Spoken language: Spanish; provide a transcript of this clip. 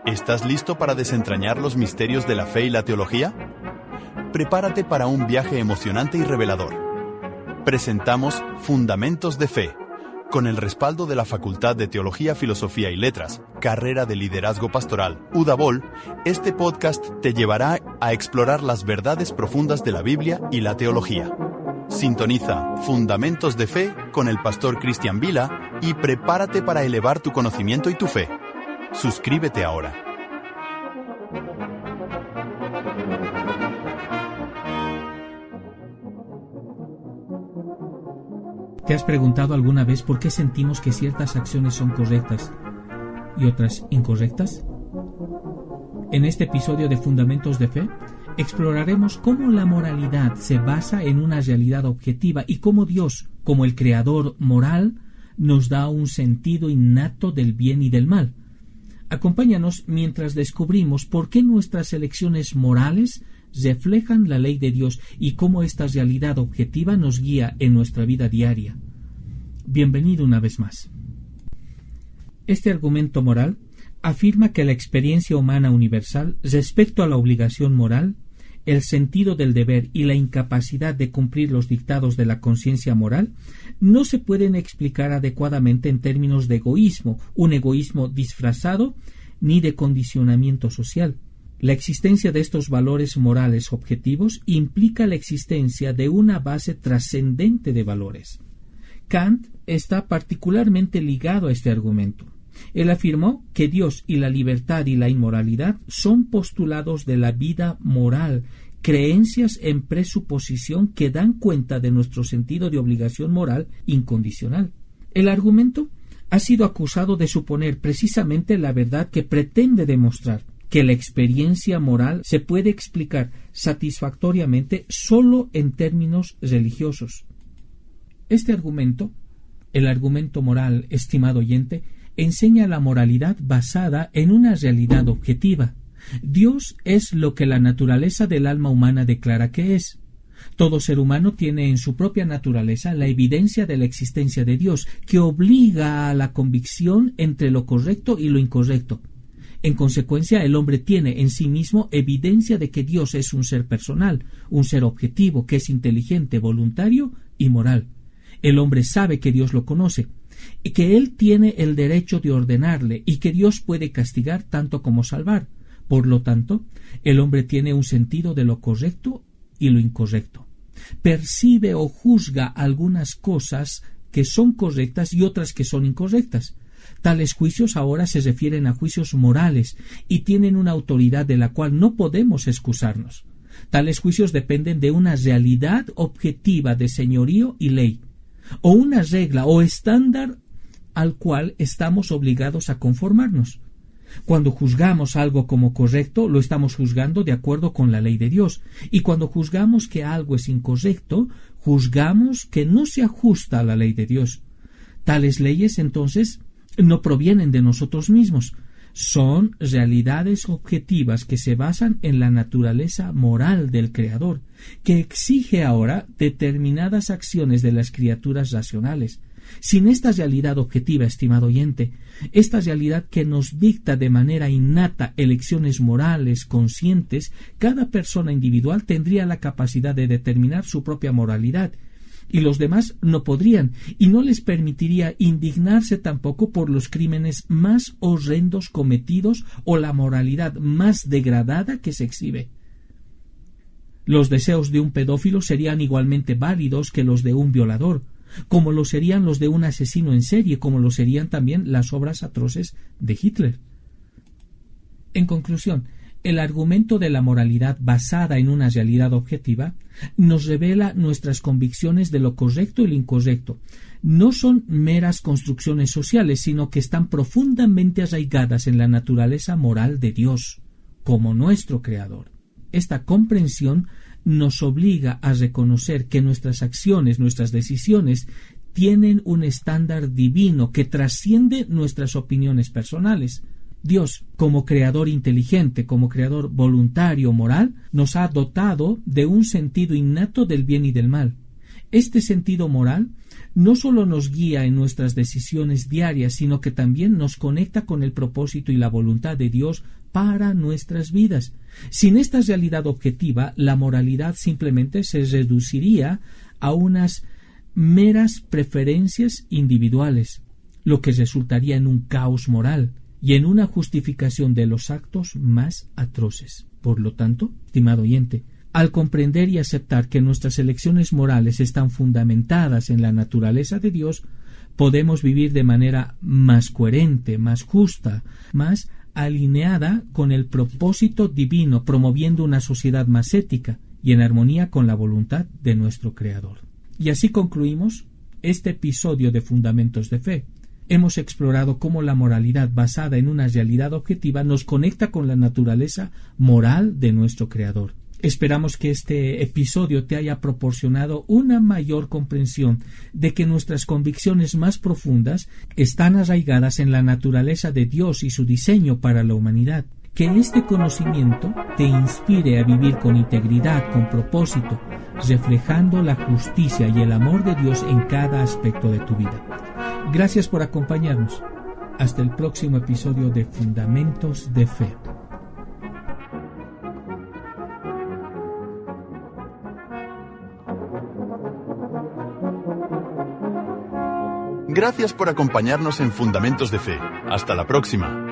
¿Estás listo para desentrañar los misterios de la fe y la teología? Prepárate para un viaje emocionante y revelador. Presentamos Fundamentos de Fe, con el respaldo de la Facultad de Teología, Filosofía y Letras, carrera de Liderazgo Pastoral, UDABOL. Este podcast te llevará a explorar las verdades profundas de la Biblia y la teología. Sintoniza Fundamentos de Fe con el pastor Cristian Vila y prepárate para elevar tu conocimiento y tu fe. Suscríbete ahora. ¿Te has preguntado alguna vez por qué sentimos que ciertas acciones son correctas y otras incorrectas? En este episodio de Fundamentos de Fe, exploraremos cómo la moralidad se basa en una realidad objetiva y cómo Dios, como el creador moral, nos da un sentido innato del bien y del mal. Acompáñanos mientras descubrimos por qué nuestras elecciones morales reflejan la ley de Dios y cómo esta realidad objetiva nos guía en nuestra vida diaria. Bienvenido una vez más. Este argumento moral afirma que la experiencia humana universal respecto a la obligación moral, el sentido del deber y la incapacidad de cumplir los dictados de la conciencia moral no se pueden explicar adecuadamente en términos de egoísmo, un egoísmo disfrazado, ni de condicionamiento social. La existencia de estos valores morales objetivos implica la existencia de una base trascendente de valores. Kant está particularmente ligado a este argumento. Él afirmó que Dios y la libertad y la inmoralidad son postulados de la vida moral, creencias en presuposición que dan cuenta de nuestro sentido de obligación moral incondicional. El argumento ha sido acusado de suponer precisamente la verdad que pretende demostrar, que la experiencia moral se puede explicar satisfactoriamente solo en términos religiosos. Este argumento, el argumento moral, estimado oyente, enseña la moralidad basada en una realidad objetiva. Dios es lo que la naturaleza del alma humana declara que es. Todo ser humano tiene en su propia naturaleza la evidencia de la existencia de Dios, que obliga a la convicción entre lo correcto y lo incorrecto. En consecuencia, el hombre tiene en sí mismo evidencia de que Dios es un ser personal, un ser objetivo, que es inteligente, voluntario y moral. El hombre sabe que Dios lo conoce, y que Él tiene el derecho de ordenarle, y que Dios puede castigar tanto como salvar. Por lo tanto, el hombre tiene un sentido de lo correcto y lo incorrecto. Percibe o juzga algunas cosas que son correctas y otras que son incorrectas. Tales juicios ahora se refieren a juicios morales y tienen una autoridad de la cual no podemos excusarnos. Tales juicios dependen de una realidad objetiva de señorío y ley, o una regla o estándar al cual estamos obligados a conformarnos. Cuando juzgamos algo como correcto, lo estamos juzgando de acuerdo con la ley de Dios, y cuando juzgamos que algo es incorrecto, juzgamos que no se ajusta a la ley de Dios. Tales leyes, entonces, no provienen de nosotros mismos, son realidades objetivas que se basan en la naturaleza moral del Creador, que exige ahora determinadas acciones de las criaturas racionales. Sin esta realidad objetiva, estimado oyente, esta realidad que nos dicta de manera innata elecciones morales conscientes, cada persona individual tendría la capacidad de determinar su propia moralidad, y los demás no podrían, y no les permitiría indignarse tampoco por los crímenes más horrendos cometidos o la moralidad más degradada que se exhibe. Los deseos de un pedófilo serían igualmente válidos que los de un violador, como lo serían los de un asesino en serie, como lo serían también las obras atroces de Hitler. En conclusión, el argumento de la moralidad basada en una realidad objetiva nos revela nuestras convicciones de lo correcto y lo incorrecto. No son meras construcciones sociales, sino que están profundamente arraigadas en la naturaleza moral de Dios, como nuestro Creador. Esta comprensión nos obliga a reconocer que nuestras acciones, nuestras decisiones, tienen un estándar divino que trasciende nuestras opiniones personales. Dios, como creador inteligente, como creador voluntario, moral, nos ha dotado de un sentido innato del bien y del mal. Este sentido moral no solo nos guía en nuestras decisiones diarias, sino que también nos conecta con el propósito y la voluntad de Dios para nuestras vidas. Sin esta realidad objetiva, la moralidad simplemente se reduciría a unas meras preferencias individuales, lo que resultaría en un caos moral y en una justificación de los actos más atroces. Por lo tanto, estimado oyente, al comprender y aceptar que nuestras elecciones morales están fundamentadas en la naturaleza de Dios, podemos vivir de manera más coherente, más justa, más alineada con el propósito divino, promoviendo una sociedad más ética y en armonía con la voluntad de nuestro Creador. Y así concluimos este episodio de Fundamentos de Fe. Hemos explorado cómo la moralidad basada en una realidad objetiva nos conecta con la naturaleza moral de nuestro Creador. Esperamos que este episodio te haya proporcionado una mayor comprensión de que nuestras convicciones más profundas están arraigadas en la naturaleza de Dios y su diseño para la humanidad. Que este conocimiento te inspire a vivir con integridad, con propósito, reflejando la justicia y el amor de Dios en cada aspecto de tu vida. Gracias por acompañarnos. Hasta el próximo episodio de Fundamentos de Fe. Gracias por acompañarnos en Fundamentos de Fe. Hasta la próxima.